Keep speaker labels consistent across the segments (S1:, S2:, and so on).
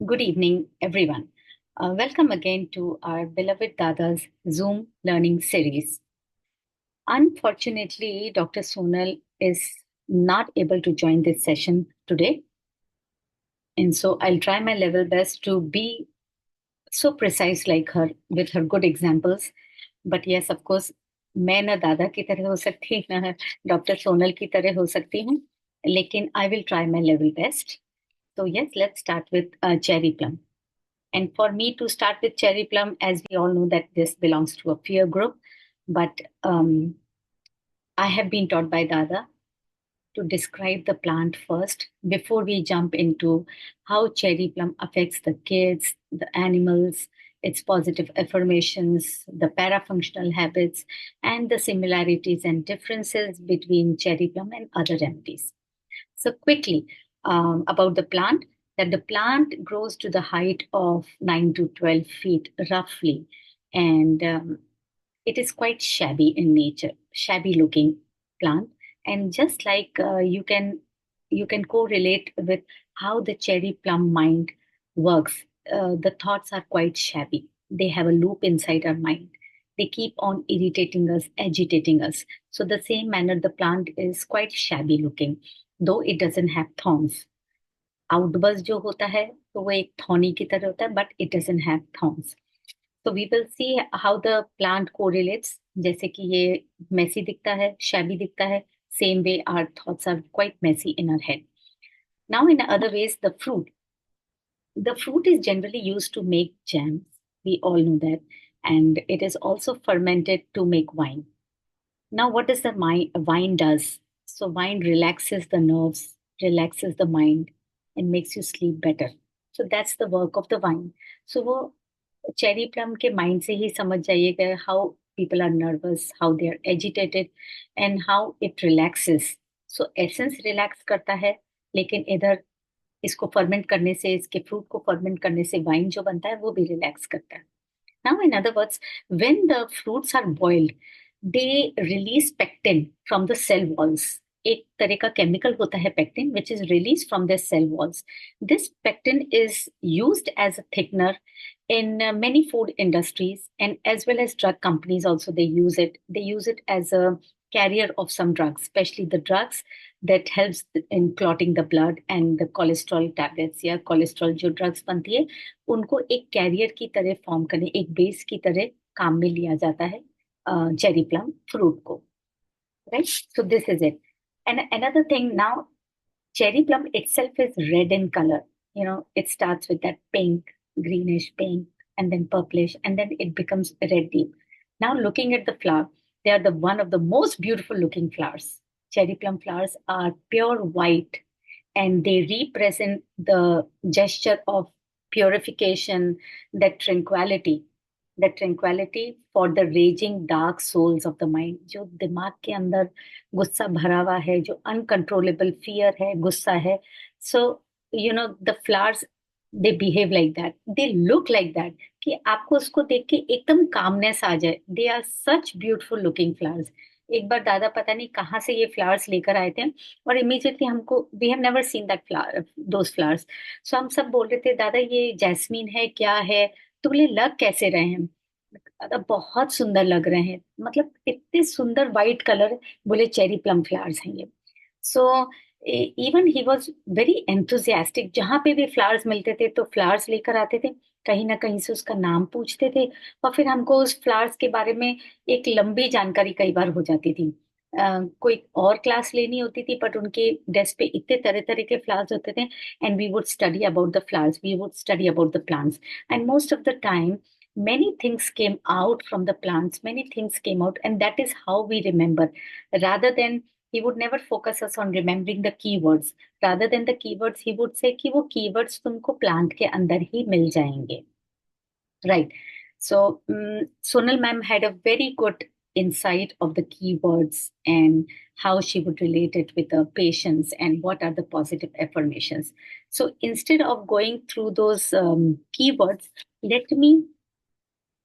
S1: Good evening, everyone. Welcome again to our beloved Dada's Zoom learning series. Unfortunately, Dr. Sonal is not able to join this session today. And so I'll try my level best to be so precise like her with her good examples. But yes, of course, मैं ना दादा की तरह हो सकती ना doctor Sonal की तरह हो सकती हूँ लेकिन I will try my level best. So yes, let's start with cherry plum. And for me to start with cherry plum, as we all know that this belongs to a fear group, but I have been taught by Dada to describe the plant first before we jump into how cherry plum affects the kids, the animals, its positive affirmations, the parafunctional habits, and the similarities and differences between cherry plum and other remedies. So quickly about the plant, that the plant grows to the height of 9 to 12 feet roughly, and it is quite shabby in nature, shabby looking plant. And just like you can correlate with how the cherry plum mind works. The thoughts are quite shabby. They have a loop inside our mind. They keep on irritating us, agitating us. So the same manner, the plant is quite shabby looking, though it doesn't have thorns. Outburst जो होता है तो वो एक थॉनी की तरह होता है, but it doesn't have thorns. So we will see how the plant correlates. जैसे कि ये messy दिखता है, shabby दिखता है. Same way our thoughts are quite messy in our head. Now in other ways, the fruit. The fruit is generally used to make jams. We all know that. And it is also fermented to make wine. Now, what does the wine does? So wine relaxes the nerves, relaxes the mind, and makes you sleep better. So that's the work of the wine. So वो cherry plum के mind से ही समझ जाइएगा how people are nervous, how they are agitated and how it relaxes. So essence relax करता है, लेकिन इधर इसको फर्मेंट करने से, इसके फ्रूट को फर्मेंट करने से वाइन जो बनता है वो भी रिलैक्स करता है. Now, in other words, when the fruits are boiled, they release pectin from the cell walls. एक तरह का केमिकल होता है pectin, which is released from their cell walls. This pectin is used as a thickener in many food industries, and as well as drug companies also they use it. They use it as a carrier of some drugs, especially the drugs that helps in clotting the blood and the cholesterol tablets या cholesterol जो drugs बनती है उनको एक career की तरह form करने, एक बेस की तरह काम में लिया जाता है चेरी प्लम फ्रूट को. Right, so this is it. And another thing, now cherry plum itself is red in color. You know, it starts with that pink, greenish pink, and then purplish, and then it becomes red deep. Now, looking at the flower, they are the one of the most beautiful looking flowers. Cherry plum flowers are pure white, and they represent the gesture of purification, that tranquility for the raging dark souls of the mind. जो दिमाग के अंदर गुस्सा भरा हुआ है, जो uncontrollable fear है, गुस्सा है. So you know the flowers, they behave like that, they look like that, कि आपको उसको देख के एकदम कामनेस आ जाए. They are such beautiful looking flowers. एक बार दादा पता नहीं कहाँ से ये फ्लावर्स लेकर आए थे, और इमीडिएटली हमको, we have never seen that flower, those flowers. So हम सब बोल रहे थे दादा ये जैस्मीन है क्या है, तो बोले लग कैसे रहे हैं. दादा बहुत सुंदर लग रहे हैं, मतलब इतने सुंदर वाइट कलर. बोले चेरी प्लम फ्लावर्स हैं ये. So even he was very enthusiastic. जहां पे भी फ्लावर्स मिलते थे तो फ्लावर्स लेकर आते थे, कहीं ना कहीं से उसका नाम पूछते थे, और फिर हमको उस फ्लावर्स के बारे में एक लंबी जानकारी कई बार हो जाती थी. कोई और क्लास लेनी होती थी, बट उनके डेस्क पे इतने तरह तरह के फ्लावर्स होते थे, and we would study about the flowers, we would study about the plants. And most of the time many things came out from the plants, many things came out, and that is how we remember. Rather than, he would never focus us on remembering the keywords. Rather than the keywords, he would say कि वो keywords तुमको plant के अंदर ही मिल जाएंगे. Right. So Sonal ma'am had a very good insight of the keywords and how she would relate it with the patients and what are the positive affirmations. So instead of going through those keywords, let me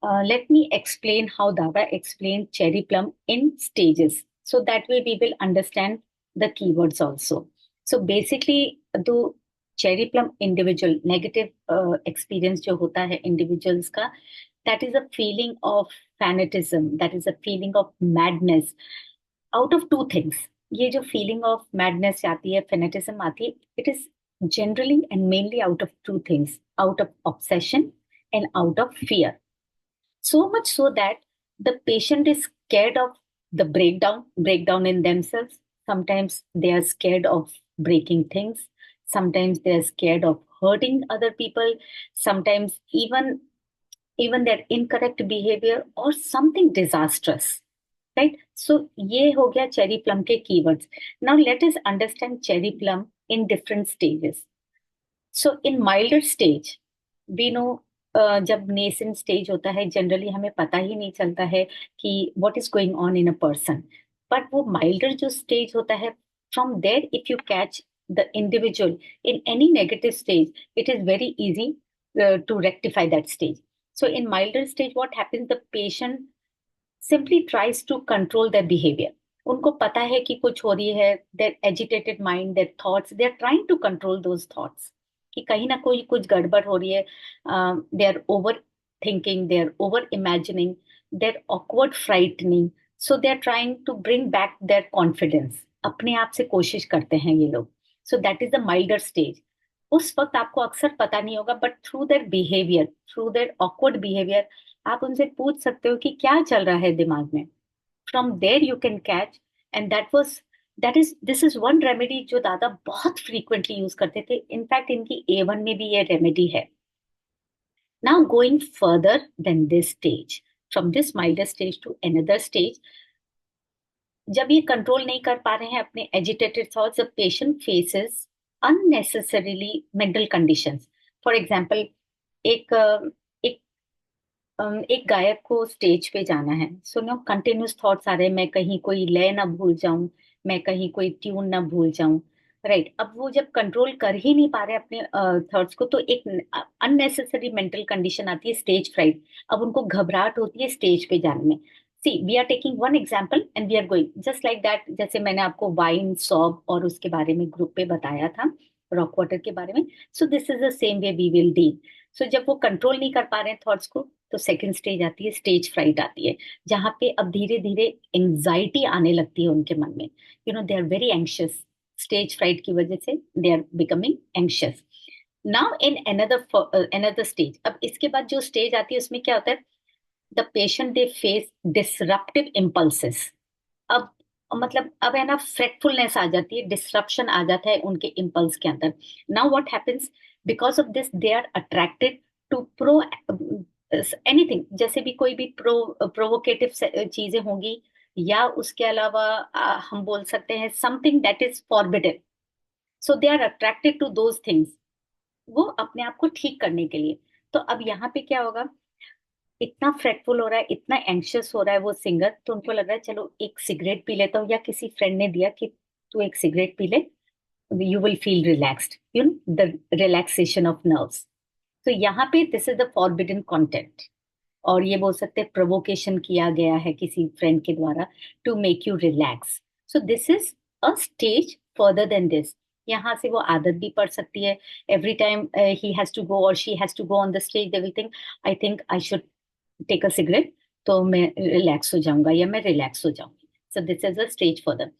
S1: let me explain how Dada explained cherry plum in stages. So that way we will understand the keywords also. So basically, the cherry plum individual negative experience जो होता है individuals का, that is a feeling of fanaticism, that is a feeling of madness out of two things. ये जो feeling of madness आती है, fanaticism आती है, it is generally and mainly out of two things, out of obsession and out of fear. So much so that the patient is scared of the breakdown in themselves. Sometimes they are scared of breaking things. Sometimes they are scared of hurting other people. Sometimes even their incorrect behavior or something disastrous. Right? So ये हो गया cherry plum के keywords. Now let us understand cherry plum in different stages. So in milder stage, we know जब nascent stage होता है generally हमें पता ही नहीं चलता है कि what is going on in a person. But वो माइल्डर जो स्टेज होता है, from there if you catch the individual in any negative stage, it is very easy to rectify that stage. So in milder stage what happens, the patient simply tries to control their behaviour. उनको पता है कि कुछ हो रही है, their agitated mind, their thoughts, they are trying to control those thoughts कि कहीं ना कोई कुछ गड़बड़ हो रही है। They are over thinking, they are over imagining, they are awkward frightening. So they are trying to bring back their confidence, अपने आप से कोशिश करते हैं ये लोग। So that is the milder stage. उस वक्त आपको अक्सर पता नहीं होगा, but through their behaviour, through their awkward behaviour, आप उनसे पूछ सकते हो कि क्या चल रहा है दिमाग में। From there you can catch. And that is this is one remedy जो दादा बहुत फ्रीक्वेंटली यूज करते थे। इनफैक्ट इनकी A1 में भी ये रेमेडी है। Now going further than this stage, from this milder stage to another stage, जब ये कंट्रोल नहीं कर पा रहे हैं अपने agitated thoughts, the patient faces unnecessarily mental conditions. For example, एक एक एक गायक को स्टेज पे जाना है, सो नो कंटिन्यूस थॉट्स आ रहे हैं, मैं कहीं कोई लय ना भूल जाऊं, मैं कहीं कोई ट्यून ना भूल जाऊं। राइट, अब वो जब कंट्रोल कर ही नहीं पा रहे अपने थॉट्स को, तो एक अननेसेसरी मेंटल कंडीशन आती है, स्टेज फ्राइट। अब उनको घबराहट होती है स्टेज पे जाने में। See, we are taking one example and we are going just like that. जैसे मैंने आपको वाइन, सॉब और उसके बारे में ग्रुप पे बताया था, रॉक वाटर के बारे में। So this is the same way we will deal. So जब वो कंट्रोल नहीं कर पा रहे हैं थॉट्स को, तो सेकंड स्टेज आती है, स्टेज फ्राइट आती है, जहां पे अब धीरे धीरे एंजाइटी आने लगती है उनके मन में। You know, they are very anxious. Stage fright की वजह से they are becoming anxious. Now in another stage, अब इसके बाद जो स्टेज आती है उसमें क्या होता है, the patient they face disruptive impulses. अब मतलब अब है ना, फ्रेटफुलनेस आ जाती है, डिसरप्शन आ जाता है उनके इम्पल्स के अंदर। Now what happens, because of this they are attracted to pro anything, जैसे भी कोई भी प्रोवोकेटिव चीजें होंगी, या उसके अलावा हम बोल सकते हैं something that is forbidden. So they are attracted to those things, वो अपने आप को ठीक करने के लिए। तो अब यहाँ पे क्या होगा, इतना फ्रेटफुल हो रहा है, इतना एंशियस हो रहा है वो सिंगर, तो उनको लग रहा है चलो एक सिगरेट पी लेता हूँ, या किसी फ्रेंड ने दिया कि तू एक सिगरेट पी ले, you will feel relaxed, you know, the relaxation of nerves. तो यहाँ पे this is the forbidden content, और ये बोल सकते हैं प्रोवोकेशन किया गया है किसी फ्रेंड के द्वारा to make you relax. So this is a stage further than this. यहाँ से वो आदत भी पड़ सकती है, every time he has to go और she has to go on the stage, they will think I should take a cigarette, तो मैं रिलैक्स हो जाऊंगा या मैं रिलैक्स हो जाऊंगी। So this is a stage further.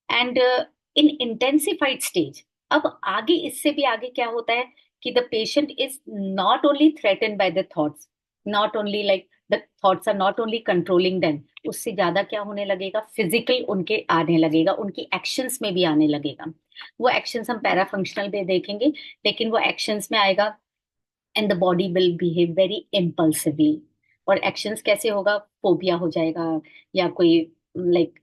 S1: And in intensified stage, अब आगे इससे भी आगे क्या होता है कि the patient is not only threaten by the thoughts, not only like the thoughts are not only controlling them, उससे ज्यादा क्या होने लगेगा, फिजिकल उनके आने लगेगा, उनकी एक्शंस में भी आने लगेगा। वो एक्शंस हम पैराफंक्शनल में देखेंगे, लेकिन वो एक्शंस में आएगा, and the body will behave very impulsively. और एक्शंस कैसे होगा, फोबिया हो जाएगा, या कोई लाइक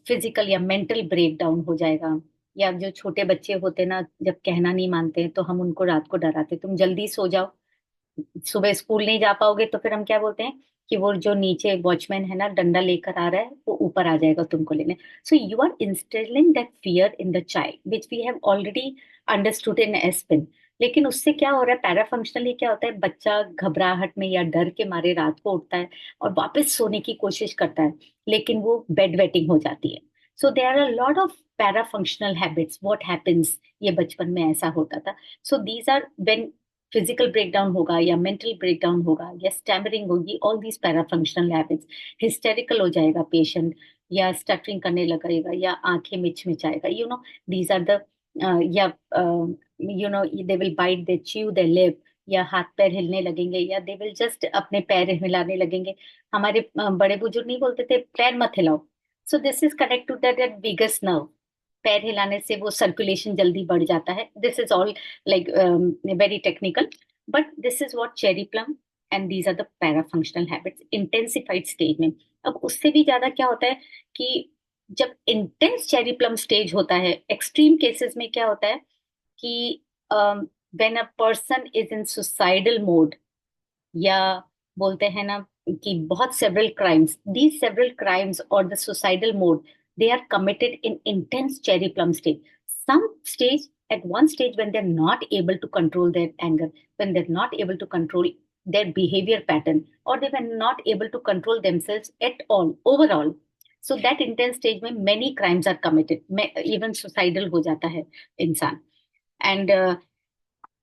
S1: फिजिकल या मेंटल ब्रेकडाउन हो जाएगा। या जो छोटे बच्चे होते ना, जब कहना नहीं मानते हैं तो हम उनको रात को डराते, तुम जल्दी सो जाओ, सुबह स्कूल नहीं जा पाओगे, तो फिर हम क्या बोलते हैं कि वो जो नीचे वॉचमैन है ना, डंडा लेकर आ रहा है, वो ऊपर आ जाएगा तुमको लेने। So you are instilling that fear in the child which we have already understood in aspen. लेकिन उससे क्या हो रहा है, पैराफंक्शनली क्या होता है, बच्चा घबराहट में या डर के मारे रात को उठता है और वापस सोने की कोशिश करता है, लेकिन वो बेड वेटिंग हो जाती है। So there are lot of para functional habits, what happens, ये बचपन में ऐसा होता था. So these are when physical breakdown होगा या मेंटल ब्रेकडाउन होगा या स्टैमरिंग होगी, all these para functional habits, hysterical हो जाएगा पेशेंट, या स्टटरिंग करने लगेगा, या आंखें मिचमिचाएगा, दीज आर द, या they will bite, they chew the lip, या हाथ पैर हिलने लगेंगे, या दे विल जस्ट अपने पैर हिलाने लगेंगे. हमारे बड़े बुजुर्ग नहीं बोलते थे पैर मत हिलाओ. So this is connect to that biggest nerve. पैर हिलाने से वो सर्कुलेशन जल्दी बढ़ जाता है. This is all like very technical, but this is what cherry plum, and these are the para functional habits intensified stage में. अब उससे भी ज्यादा क्या होता है कि जब इंटेंस चेरी प्लम स्टेज होता है, एक्सट्रीम केसेस में क्या होता है कि when a person is in suicidal mode, या बोलते हैं ना कि बहुत several crimes, these several crimes और the suicidal mode, they are committed in intense cherry plum stage. Some stage, at one stage, when they're not able to control their anger, when they're not able to control their behavior pattern, or they were not able to control themselves at all, overall. So that intense stage में many crimes are committed. Even suicidal हो जाता है इंसान. And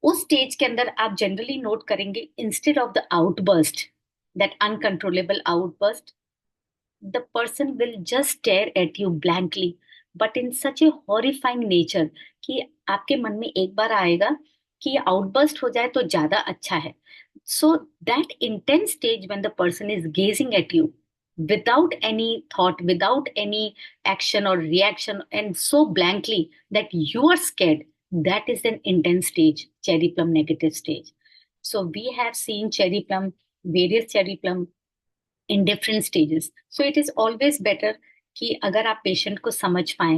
S1: उस stage के अंदर आप generally note करेंगे, instead of the outburst, that uncontrollable outburst, the person will just stare at you blankly, but in such a horrifying nature कि आपके मन में एक बार आएगा कि आउटबर्स्ट हो जाए तो ज्यादा अच्छा है. So that intense stage when the person is gazing at you without any thought, without any action or reaction, and so blankly that you are scared, that is an intense stage, cherry plum negative stage. So we have seen cherry plum, various cherry plum in different stages. So it is always better कि अगर आप patient को समझ पाए,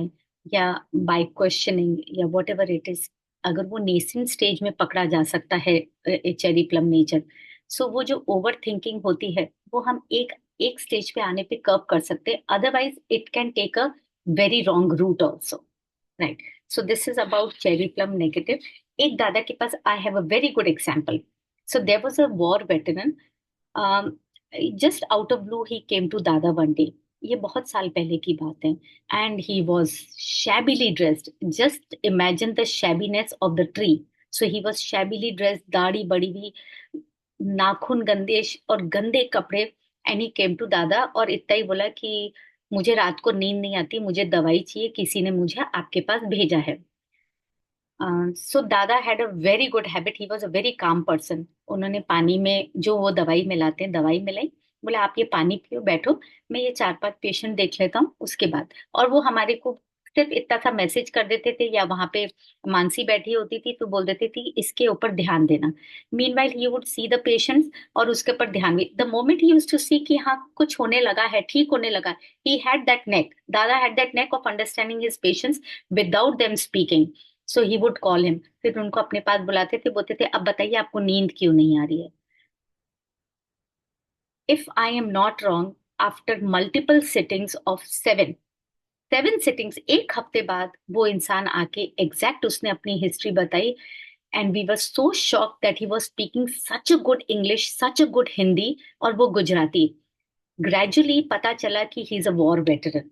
S1: या bye questioning या what ever it is, अगर वो नेसेंट स्टेज में पकड़ा जा सकता है चेरी प्लम नेचर, सो वो जो ओवर थिंकिंग होती है वो हम एक एक स्टेज पे आने पे कर्व कर सकते हैं. Otherwise it can take a very wrong route also, right. So this is about cherry plum negative. एक दादा के पास I have a very good example. So there was a war veteran. Just out of blue he came to दादा one day. ये बहुत साल पहले की बात है. And he was shabbily dressed. Just imagine the shabbiness of the tree. So he was shabbily dressed, दाढ़ी बड़ी हुई, नाखून गंदे और गंदे कपड़े. एंड ही केम टू दादा और इतना ही बोला कि मुझे रात को नींद नहीं आती, मुझे दवाई चाहिए, किसी ने मुझे आपके पास भेजा है. सो दादा had a very good habit. He was a very calm person. उन्होंने पानी में जो वो दवाई मिलाते हैं, दवाई मिलाई, बोले आप ये पानी पियो, बैठो, मैं ये 4-5 पेशेंट देख लेता हूँ उसके बाद. और वो हमारे को सिर्फ इतना सा मैसेज कर देते थे, या वहां पे मानसी बैठी होती थी तो बोल देती थी इसके ऊपर ध्यान देना. Meanwhile he would see the patients और उसके ऊपर ध्यान भी. The moment he use to see कि हाँ कुछ होने लगा है, ठीक होने लगा, ही हैड दैट नेक, दादा had that neck of understanding his patients without them speaking. So he would call him. फिर उनको अपने पास बुलाते थे, बोलते थे अब बताइए आपको नींद क्यों नहीं आ रही है. If I am not wrong, after multiple sittings of 7 sittings, एक हफ्ते बाद वो इंसान आके एग्जैक्ट उसने अपनी हिस्ट्री बताई. And we were so shock that he was speaking such a good English, such a good Hindi, और वो गुजराती. ग्रेजुअली पता चला कि he is a war veteran,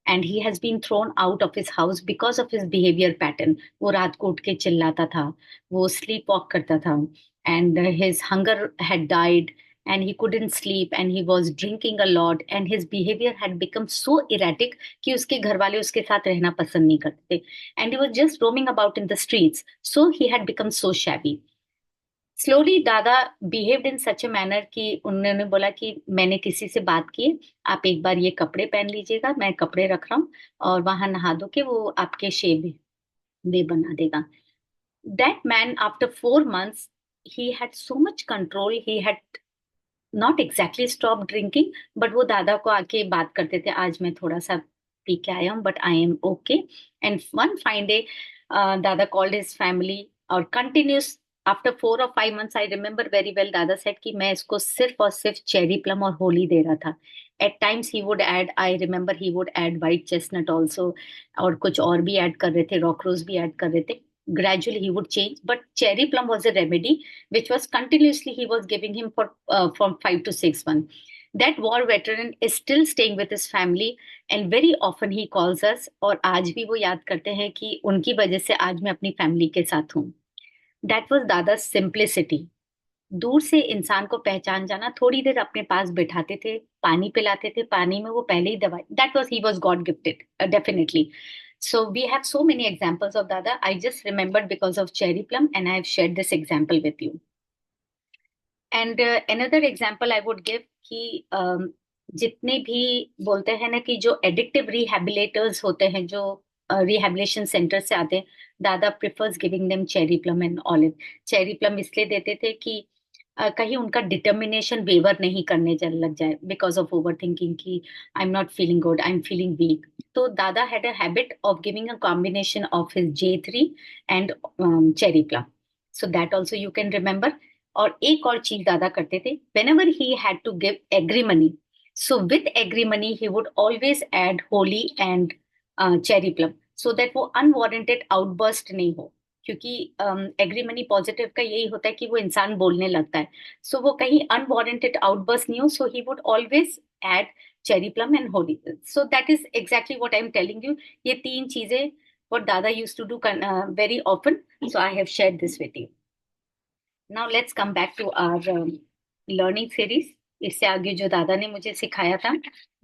S1: and he has been thrown out of his house because of his behaviour pattern. वो रात को उठ के चिल्लाता था, वो स्लीप वॉक करता था, and his hunger had died, and he couldn't sleep, and he was drinking a lot, and his behavior had become so erratic कि उसके घर वाले उसके साथ रहना पसंद नहीं करते थे. And he was just roaming about in the streets, so he had become so shabby. Slowly दादा behaved in such a manner कि उन्होंने बोला कि मैंने किसी से बात की है, आप एक बार ये कपड़े पहन लीजिएगा, मैं कपड़े रख रहा हूँ, और वहां नहा दो के वो आपके शेव वे बना देगा. That man after 4 months he had so much control. He had not exactly stopped drinking, but वो दादा को आके बात करते थे, आज मैं थोड़ा सा पी के आया हूँ but I am okay. And one fine day दादा कॉल्ड हिज फैमिली और continuous after 4 or 5 months, I remember very well, दादा सेड कि मैं इसको सिर्फ और सिर्फ चेरी प्लम और होली दे रहा था. At times he would add, I remember he would add white chestnut also, और कुछ और भी ऐड कर रहे थे, रॉक रोज भी ऐड कर रहे थे. Gradually he would change, but cherry plum was a remedy which was continuously he was giving him for from 5 to 6 months. That war veteran is still staying with his family and very often he calls us, और आज भी वो याद करते हैं कि उनकी वजह से आज मैं अपनी फैमिली के साथ हूँ. That was दादा सिंप्लिसिटी. दूर से इंसान को पहचान जाना, थोड़ी देर अपने पास बिठाते थे, पानी पिलाते थे, पानी में वो पहले ही दवाई. That was, he was God gifted, definitely. So we have so many examples of Dada. I just remembered because of Cherry Plum, and I have shared this example with you. And another example I would give कि जितने भी बोलते हैं ना कि जो addictive रिहैबिलिटेटर्स होते हैं, जो रिहैबिलिटेशन सेंटर से आते हैं, दादा prefers giving them cherry plum and olive. Cherry plum इसलिए देते थे कि कहीं उनका डिटर्मिनेशन वेवर नहीं करने लग जाए बिकॉज ऑफ ओवर थिंकिंग कि I am not feeling good, I am feeling weak. तो दादा had a habit of giving a combination of his J3 and cherry plum. So that also you can remember. और एक और चीज दादा करते थे, whenever he had to give agri money, so with agri money he would always add holy and cherry plum, so that वो unwarranted outburst नहीं हो. क्योंकि एग्री मनी पॉजिटिव का यही होता है कि वो इंसान बोलने लगता है, सो वो कहीं अनवारंटेड आउटबर्स्ट नहीं हो. So he would always add cherry plum and holly. So that is exactly what I am telling you. ये तीन चीजें what dada used to do very often, so I have shared this with you. Now let's come back to our learning series. इससे आगे जो दादा ने मुझे सिखाया था,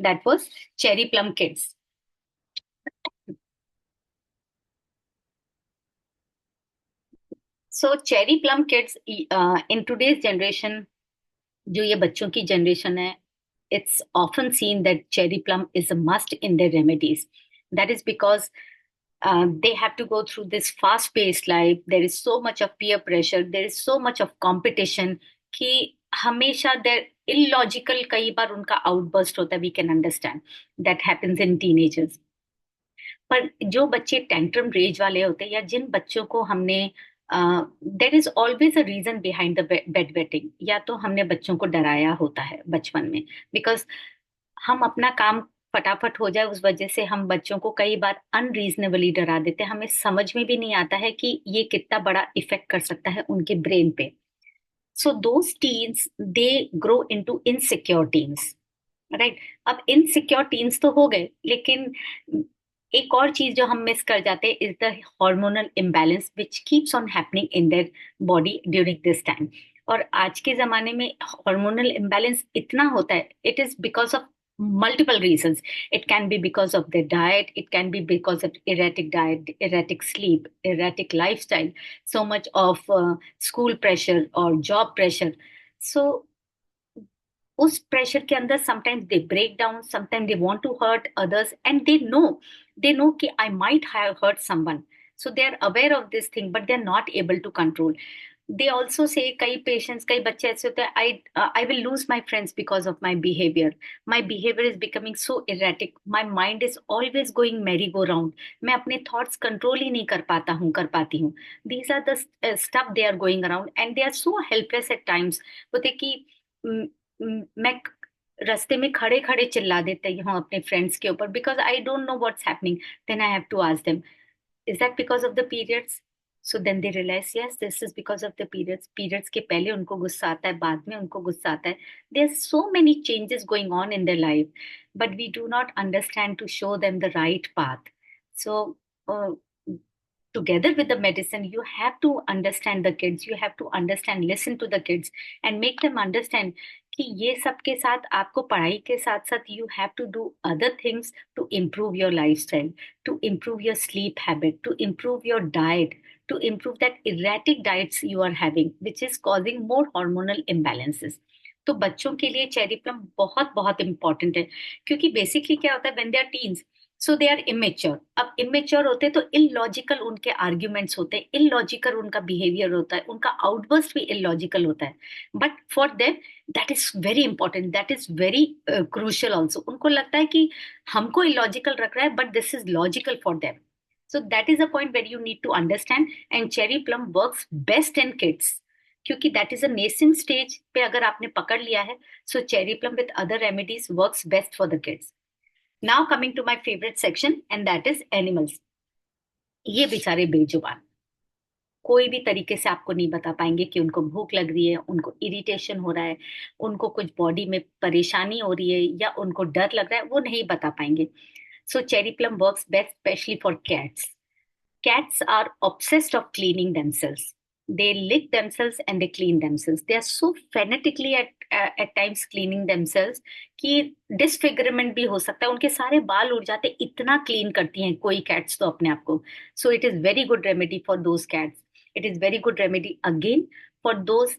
S1: that was Cherry Plum Kids. So Cherry Plum Kids in today's generation, जो ये बच्चों की जनरेशन है, it's often seen that cherry plum is a must in their remedies. That is because they have to go through this fast-paced life. There is so much of peer pressure. There is so much of competition कि हमेशा there illogical कई बार उनका outburst होता है. We can understand that happens in teenagers. पर जो बच्चे tantrum raise वाले होते हैं या जिन बच्चों को हमने there is always a reason behind the bed wetting. या तो हमने बच्चों को डराया होता है बचपन में, बिकॉज हम अपना काम फटाफट हो जाए उस वजह से हम बच्चों को कई बार अनरीजनेबली डरा देते हैं. हमें समझ में भी नहीं आता है कि ये कितना बड़ा इफेक्ट कर सकता है उनके ब्रेन पे. So those teens they grow into insecure teens, right. अब इनसिक्योर टीन्स तो हो गए, लेकिन एक और चीज जो हम मिस कर जाते हैं is the hormonal imbalance which keeps on happening in their body during this time. और आज के जमाने में हार्मोनल इम्बैलेंस इतना होता है, it is because of multiple reasons. It can be because of their diet, it can be because of erratic diet, erratic sleep, erratic lifestyle, so much of school pressure or job pressure. So उस pressure के अंदर sometimes they break down, sometimes they want to hurt others and they know कि I might have hurt someone. So they are aware of this thing but they are not able to control. They also say कई patients, कई बच्चे ऐसे होते हैं, I will lose my friends because of my behaviour is becoming so erratic, my mind is always going merry go round, मैं अपने thoughts control ही नहीं कर पाती हूँ. These are the stuff they are going around and they are so helpless at times. बोलते कि मैं रास्ते में खड़े खड़े चिल्ला देती हूँ अपने फ्रेंड्स के ऊपर because I don't know what's happening. Then I have to ask them, is that because of the periods? So then they realise yes this is because of the periods. Periods के पहले उनको गुस्सा आता है, बाद में उनको गुस्सा आता है. There are so many changes going on in their life but we do not understand to show them the right path. So together with the medicine you have to understand the kids, you have to understand, listen to the kids and make them understand कि ये सब के साथ आपको पढ़ाई के साथ साथ you have to do other things to improve your lifestyle, to improve your sleep habit, to improve your diet, to improve that erratic diets you are having which is causing more hormonal imbalances. तो बच्चों के लिए cherry plum बहुत बहुत important है क्योंकि basically क्या होता है when they are teens, so they are immature. अब इमेच्योर होते हैं तो इलॉजिकल उनके आर्ग्यूमेंट्स होते हैं, इलॉजिकल उनका बिहेवियर होता है, उनका आउटबर्स्ट भी इलॉजिकल होता है. But for them that is very important, that is very crucial also. उनको लगता है कि हमको इलॉजिकल रख रहा है but this is logical for them. So that is a point where you need to understand and cherry plum works best in kids क्योंकि that is a nascent stage पे अगर आपने पकड़ लिया है. So cherry plum with other remedies works best for the kids. Now coming to my favorite section and that is animals. ये बेचारे बेजुबान. कोई भी तरीके से आपको नहीं बता पाएंगे कि उनको भूख लग रही है, उनको इरिटेशन हो रहा है, उनको कुछ बॉडी में परेशानी हो रही है, या उनको डर लग रहा है, वो नहीं बता पाएंगे. So cherry plum works best specially for cats. Cats are obsessed of cleaning themselves. They lick themselves and they clean themselves. They are so fanatically at times cleaning themselves कि डिसफिगरमेंट भी हो सकता है, उनके सारे बाल उड़ जाते, इतना क्लीन करती हैं कोई कैट्स तो अपने आप को. So it is very good remedy for those cats. It is very good remedy again for those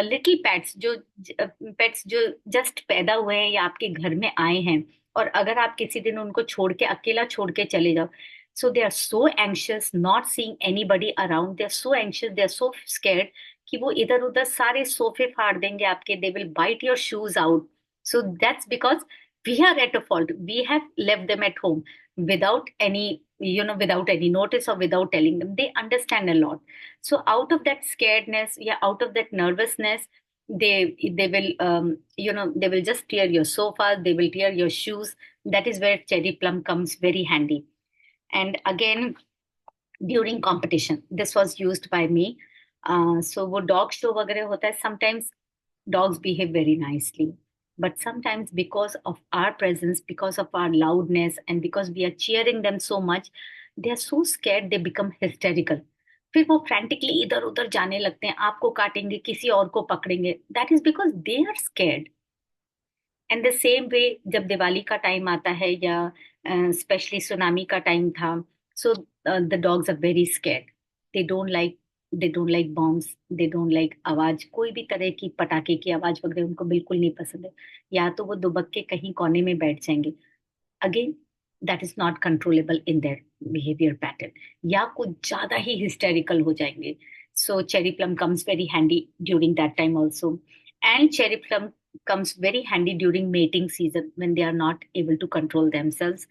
S1: little pets जो जस्ट पैदा हुए हैं या आपके घर में आए हैं, और अगर आप किसी दिन उनको छोड़ के अकेला छोड़ के चले जाओ. So they are so anxious, not seeing anybody around. They are so anxious, they are so scared कि वो इधर उधर सारे सोफे फाड़ देंगे आपके. They will bite your shoes out. So that's because we are at a fault. We have left them at home without without any notice or without telling them. They understand a lot. So out of that scaredness, yeah, out of that nervousness, they will they will just tear your sofa. They will tear your shoes. That is where cherry plum comes very handy. And again, during competition, this was used by me. So वो dog show वगैरह होता है. Sometimes dogs behave very nicely, but sometimes because of our presence, because of our loudness, and because we are cheering them so much, they are so scared, they become hysterical. फिर वो frantically इधर उधर जाने लगते हैं, आपको काटेंगे, किसी और को पकड़ेंगे. That is because they are scared. And the same वे जब दिवाली का टाइम आता है, या स्पेशली सुनामी का टाइम था, so the dogs are very scared. They don't like they don't like bombs. They don't like आवाज, कोई भी तरह की पटाखे की आवाज वगैरह उनको बिल्कुल नहीं पसंद है. या तो वो दुबक के कहीं कोने में बैठ जाएंगे. Again, that is not controllable in their behavior pattern. या कुछ ज्यादा ही हिस्टेरिकल हो जाएंगे. So cherry plum comes very handy during that time also. And cherry plum comes very handy during mating season when they are not able to control themselves.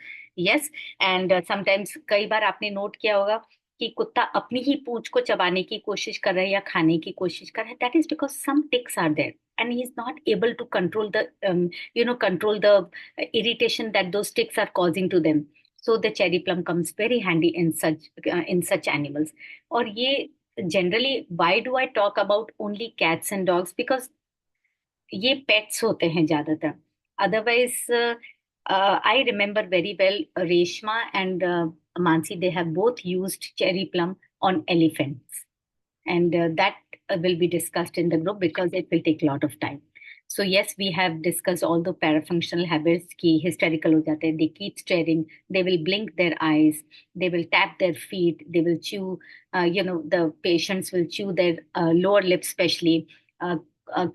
S1: Yes, and sometimes कई बार आपने note किया होगा कि कुत्ता अपनी ही पूंछ को चबाने की कोशिश कर रहा है या खाने की कोशिश कर रहा है. That is because some ticks are there and he is not able to control the control the irritation that those ticks are causing to them. So the cherry plum comes very handy in such animals. और ये generally, why do I talk about only cats and dogs? Because ये pets होते हैं ज्यादातर. Otherwise I remember very well Reshma and Mansi, they have both used cherry plum on elephants, and that will be discussed in the group because it will take a lot of time. So yes, we have discussed all the parafunctional habits ki hysterical ho jate hain. They keep staring, they will blink their eyes, they will tap their feet, they will chew, the patients will chew their lower lip especially. uh,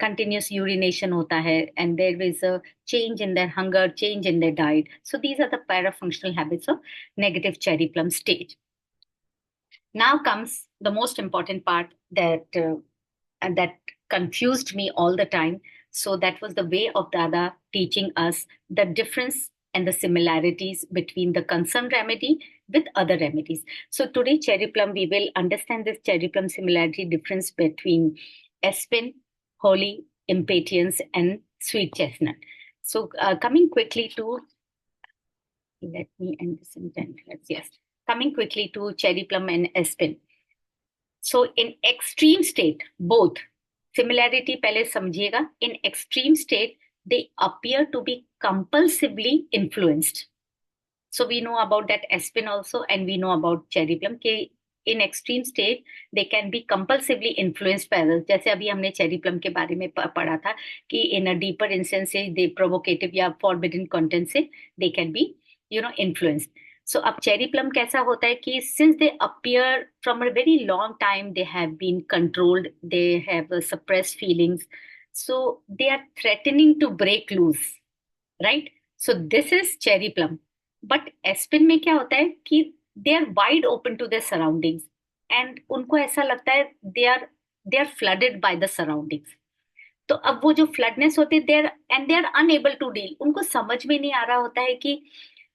S1: Continuous urination hota hai, and there is a change in their hunger, change in their diet. So these are the parafunctional habits of negative cherry plum stage. Now comes the most important part that confused me all the time. So that was the way of Dada teaching us the difference and the similarities between the concerned remedy with other remedies. So today, cherry plum, we will understand this cherry plum similarity difference between aspen, holy, impatiens, and sweet chestnut. So coming quickly to, let me end this sentence. Yes. Coming quickly to cherry plum and aspen. So in extreme state, both similarity पहले समझिएगा. In extreme state, they appear to be compulsively influenced. So we know about that aspen also, and we know about cherry plum कि in extreme state they can be compulsively influenced by others. जैसे अभी हमने cherry plum के बारे में पढ़ा था कि in a deeper instance से they provocative या forbidden content से they can be influenced. So अब चेरी प्लम कैसा होता है कि since they appear from a very long time, they have been controlled, they have suppressed feelings, so they are threatening to break loose, right? So this is cherry plum. But aspen में क्या होता है कि they are wide open to their surroundings, and उनको ऐसा लगता है they are flooded by the surroundings. तो अब वो जो फ्लडनेस होती है, they are unable to deal. उनको समझ में नहीं आ रहा होता है कि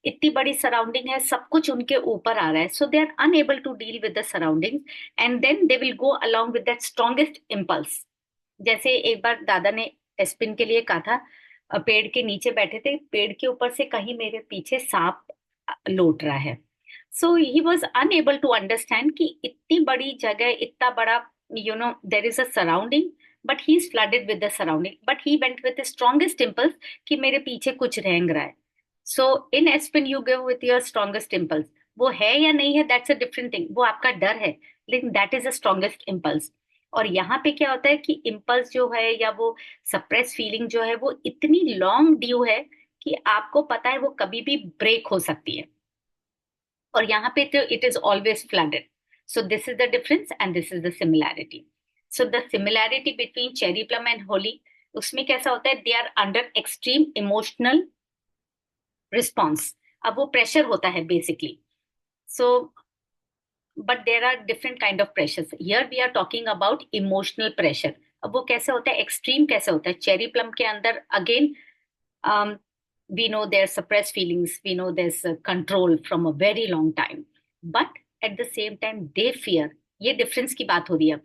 S1: इतनी बड़ी सराउंडिंग है, सब कुछ उनके ऊपर आ रहा है. So they are unable to deal with the surroundings, and then they will go along with that strongest impulse. जैसे एक बार दादा ने एस्पिन के लिए कहा था, पेड़ के नीचे बैठे थे, पेड़ के ऊपर से कहीं मेरे पीछे सांप लौट रहा है. So he was unable to understand कि इतनी बड़ी जगह, इतना बड़ा, there is a surrounding, but he is flooded with the surrounding. But he went with the strongest impulse कि मेरे पीछे कुछ रेंग रहा है. So in Aspen you go with your strongest impulse. वो है या नहीं है, that's a different thing. वो आपका डर है, लेकिन that is the strongest impulse. और यहाँ पे क्या होता है कि इम्पल्स जो है या वो सप्रेस फीलिंग जो है वो इतनी लॉन्ग ड्यू है कि आपको पता है वो कभी भी ब्रेक हो सकती है. और यहाँ पे तो it is always flooded. So this is the difference and this is the similarity. So the similarity between cherry plum and holly, उसमें कैसा होता है, they are under extreme emotional response. अब वो प्रेशर होता है basically. So but there are different kind of pressure. Here we are talking about emotional pressure. अब वो कैसे होता है, एक्सट्रीम कैसे होता है. चेरी प्लम के अंदर again, we know there's suppressed feelings, we know there's control from a very long time, but at the same time they fear. ये डिफरेंस की बात हो रही है. अब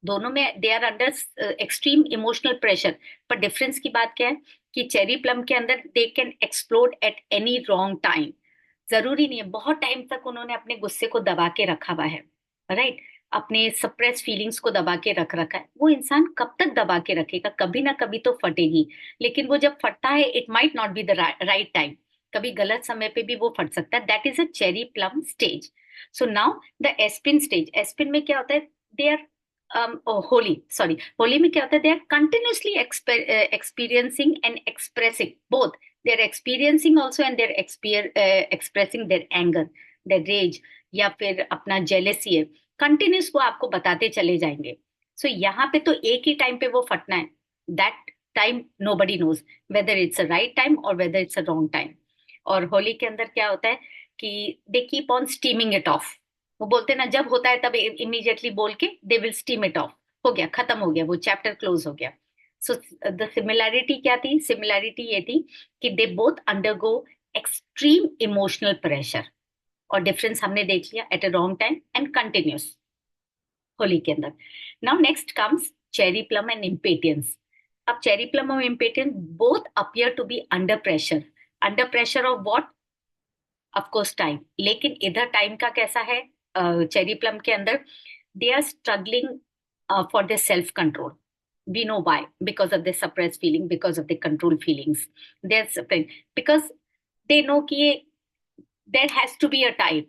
S1: दोनों में they are under extreme emotional pressure. पर डिफरेंस की बात क्या है कि चेरी प्लम के अंदर they can explode at any wrong time. जरूरी नहीं है बहुत टाइम तक उन्होंने अपने गुस्से को दबा के रखा हुआ है, राइट. अपने सप्रेस फीलिंग्स को दबा के रख रखा है. वो इंसान कब तक दबा के रखेगा, कभी ना कभी तो फटेगी. लेकिन वो जब फटता है, it might not be the right time. कभी गलत समय पे भी वो फट सकता है. That is a cherry plum stage. So now the aspen stage. Aspen में क्या होता है, they are holly, sorry, holly में क्या होता है, they are continuously experiencing and expressing both. they are experiencing also and they're expressing their anger, their rage, या फिर अपना jealousy है. कंटिन्यूस वो आपको बताते चले जाएंगे. सो यहाँ पे तो एक ही टाइम पे वो फटना है. That time nobody knows whether it's a right time or whether it's a wrong time. और होली के अंदर क्या होता है कि they keep on steaming it of. वो बोलते हैं ना, जब होता है तब इमीडिएटली बोल के they will steam it of. हो गया, खत्म हो गया, वो चैप्टर क्लोज हो गया. सो द सिमिलैरिटी क्या थी, सिमिलैरिटी ये थी कि they both undergo extreme emotional pressure. और डिफरेंस हमने देख लिया, at a wrong time and continuous holly के अंदर. Now next comes cherry plum and impatience. अब चेरी प्लम और impatience both appear to be under pressure. Under pressure of what, of course time. लेकिन इधर time का कैसा है, cherry plum के अंदर they are struggling for the self control. We know why, because of the suppressed feeling, because of the control feelings. They're suffering because they know कि ये there has to be a time.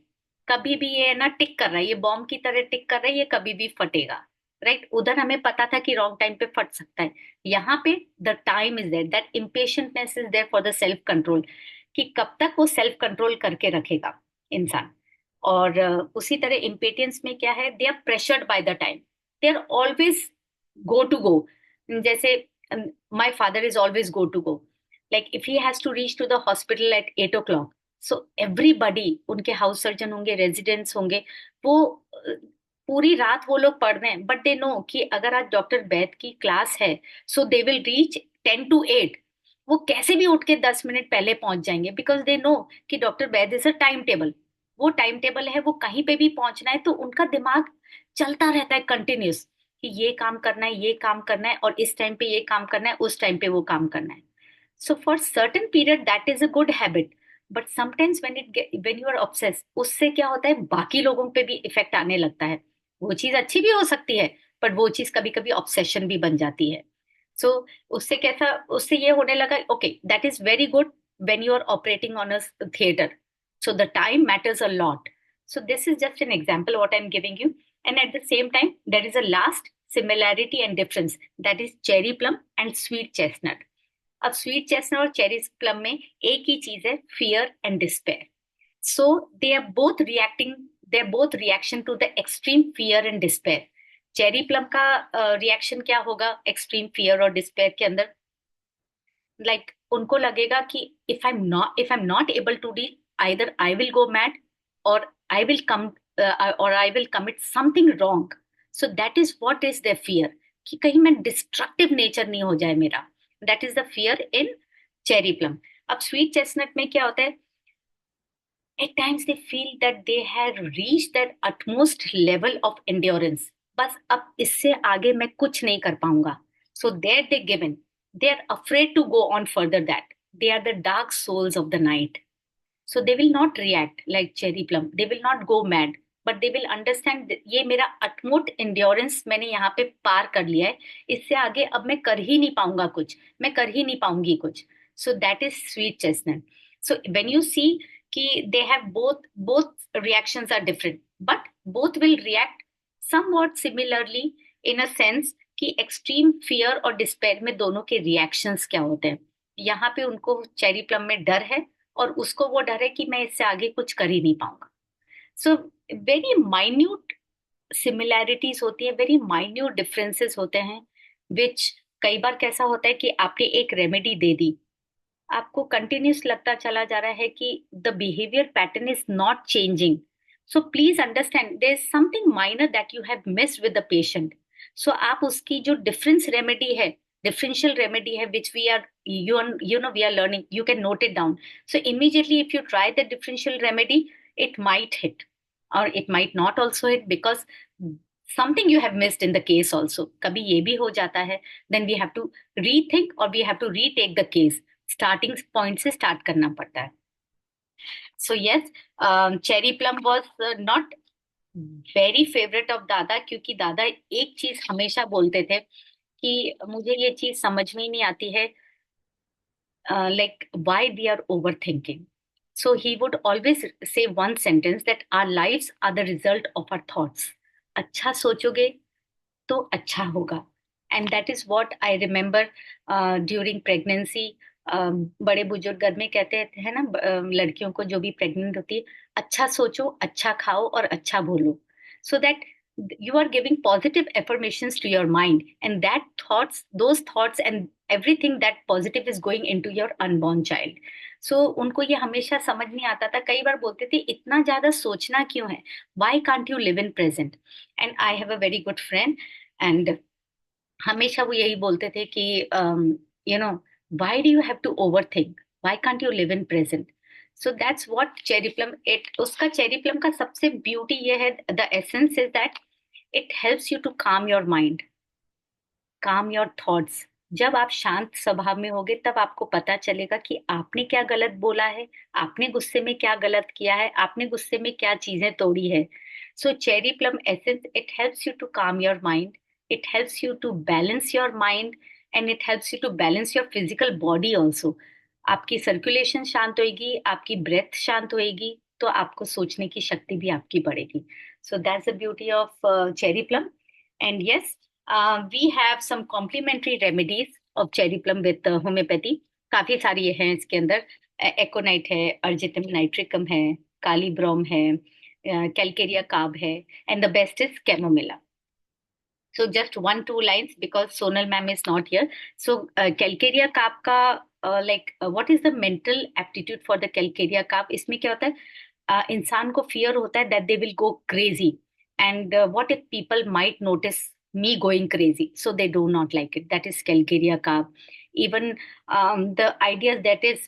S1: कभी भी ये ना टिक कर रहा है, ये बॉम्ब की तरह टिक कर रहा है, ये कभी भी फटेगा, राइट. उधर हमें पता था कि रॉन्ग टाइम पे फट सकता है. यहाँ पे the time is there, that impatientness is there for the self control, कि कब तक वो सेल्फ कंट्रोल करके रखेगा इंसान. और उसी तरह इम्पेटियंस में क्या है, they are pressured by the time. They are always go to go. जैसे my father is always go to go. Like if he has to reach to the hospital at 8 o'clock, so everybody, उनके house surgeon होंगे, residents होंगे, वो पूरी रात वो लोग पढ़ रहे हैं. बट दे नो कि अगर आज डॉक्टर बैद की क्लास है, so they will reach 10 to 8. वो कैसे भी उठ के 10 मिनट पहले पहुंच जाएंगे, बिकॉज दे नो कि doctor Baid is a time table. वो टाइम टेबल है, वो कहीं पे भी पहुंचना है तो उनका दिमाग चलता रहता है कंटिन्यूस, कि ये काम करना है, ये काम करना है, और इस टाइम पे ये काम करना है, उस टाइम पे वो काम करना है. So for certain period that is a good habit. But sometimes when you are obsess, उससे क्या होता है, बाकी लोगों पे भी इफेक्ट आने लगता है. वो चीज अच्छी भी हो सकती है, बट वो चीज कभी कभी ऑब्सेशन भी बन जाती है. सो उससे कैसा, उससे ये होने लगा, okay that is very good when you are operating on a theatre. So the time matters a lot. So this is just an example what I'm giving you. And at the same time, there is a last similarity and difference, that is cherry plum and sweet chestnut. अब sweet chestnut और cherry plum में एक ही चीज है, fear and despair. So they are both reacting, they are both reaction to the extreme fear and despair. Cherry plum का रिएक्शन क्या होगा एक्सट्रीम फियर और डिस्पेयर के अंदर, लाइक उनको लगेगा कि if I'm not able to deal, either I will go mad or I will come or I will commit something wrong. So that is what is their fear, कि कहीं मैं destructive nature नहीं हो जाए मेरा. That is the fear in cherry plum. अब sweet chestnut में क्या होता है, at times they feel that they have reached that utmost level of endurance. बस अब इससे आगे मैं कुछ नहीं कर पाऊंगा. So there they give in. They are afraid to go on further that. They are the dark souls of the night. So they will not react like cherry plum. They will not go mad, but they will understand ये मेरा अटमोट endurance मैंने यहाँ पे पार कर लिया है, इससे आगे अब मैं कर ही नहीं पाऊंगा कुछ, मैं कर ही नहीं पाऊंगी कुछ. So that is sweet chestnut. So when you see कि they have both reactions are different, but both will react somewhat similarly in a sense कि एक्सट्रीम फियर और डिस्पेयर में दोनों के रिएक्शंस क्या होते हैं. यहाँ पे उनको चेरी प्लम में डर है और उसको वो डर है कि मैं इससे आगे कुछ कर ही नहीं पाऊंगा. सो वेरी माइन्यूट सिमिलैरिटीज होती है, वेरी माइन्यूट डिफरेंसेस होते हैं, विच कई बार कैसा होता है कि आपने एक रेमेडी दे दी, आपको कंटिन्यूस लगता चला जा रहा है कि the behavior pattern is not changing. So please understand there is something minor that you have missed with the patient. सो आप उसकी जो डिफरेंस रेमेडी है, differential remedy है which we are we are learning, you can note it down. So immediately if you try the differential remedy, it might hit or it might not also hit because something you have missed in the case also. कभी ये भी हो जाता है. Then we have to rethink or we have to retake the case. Starting point से start करना पड़ता है. So yes, cherry plum was not very favorite of दादा, क्योंकि दादा एक चीज हमेशा बोलते थे कि मुझे ये चीज समझ में ही नहीं आती है, like why we are overthinking. So he would always say one sentence that our lives are the result of our thoughts. अच्छा सोचोगे तो अच्छा होगा. And that is what I remember during pregnancy. बड़े बुजुर्ग घर में कहते हैं ना, लड़कियों को जो भी प्रेग्नेंट होती है, अच्छा सोचो, अच्छा खाओ और अच्छा बोलो. So that you are giving positive affirmations to your mind, and that thoughts, those thoughts and everything that positive is going into your unborn child. So उनको ये हमेशा समझ नहीं आता था. कई बार बोलते थे इतना ज्यादा सोचना क्यों है, why can't you live in present. And I have a very good friend, and हमेशा वो यही बोलते थे कि you know why do you have to overthink, why can't you live in present. So that's what cherry plum, it उसका cherry plum का सबसे beauty ये है, the essence is that it helps you to calm your mind, calm your thoughts. जब आप शांत स्वभाव में होगे तब आपको पता चलेगा कि आपने क्या गलत बोला है, आपने गुस्से में क्या गलत किया है, आपने गुस्से में क्या चीजें तोड़ी है. So cherry plum essence, it helps you to calm your mind, it helps you to balance your mind, and it helps you to balance your physical body also. आपकी सर्कुलेशन शांत होएगी, आपकी ब्रेथ शांत होएगी, तो आपको सोचने की शक्ति भी आपकी बढ़ेगी. So that's the beauty of cherry plum. And yes, we have some complementary remedies of cherry plum with homeopathy. काफी सारी हैं इसके अंदर. एकोनाइट है, अर्जिटम नाइट्रिकम है, काली ब्रोम है, कैलकेरिया कार्ब है, and the best is chamomilla. So just one, two lines because Sonal ma'am is not here. So calcarea carp का what is the mental aptitude for the calcarea carp? इसमें क्या होता है, इंसान को fear होता है that they will go crazy, and what if people might notice me going crazy, so they do not like it. That is calcarea carp. Even the ideas that is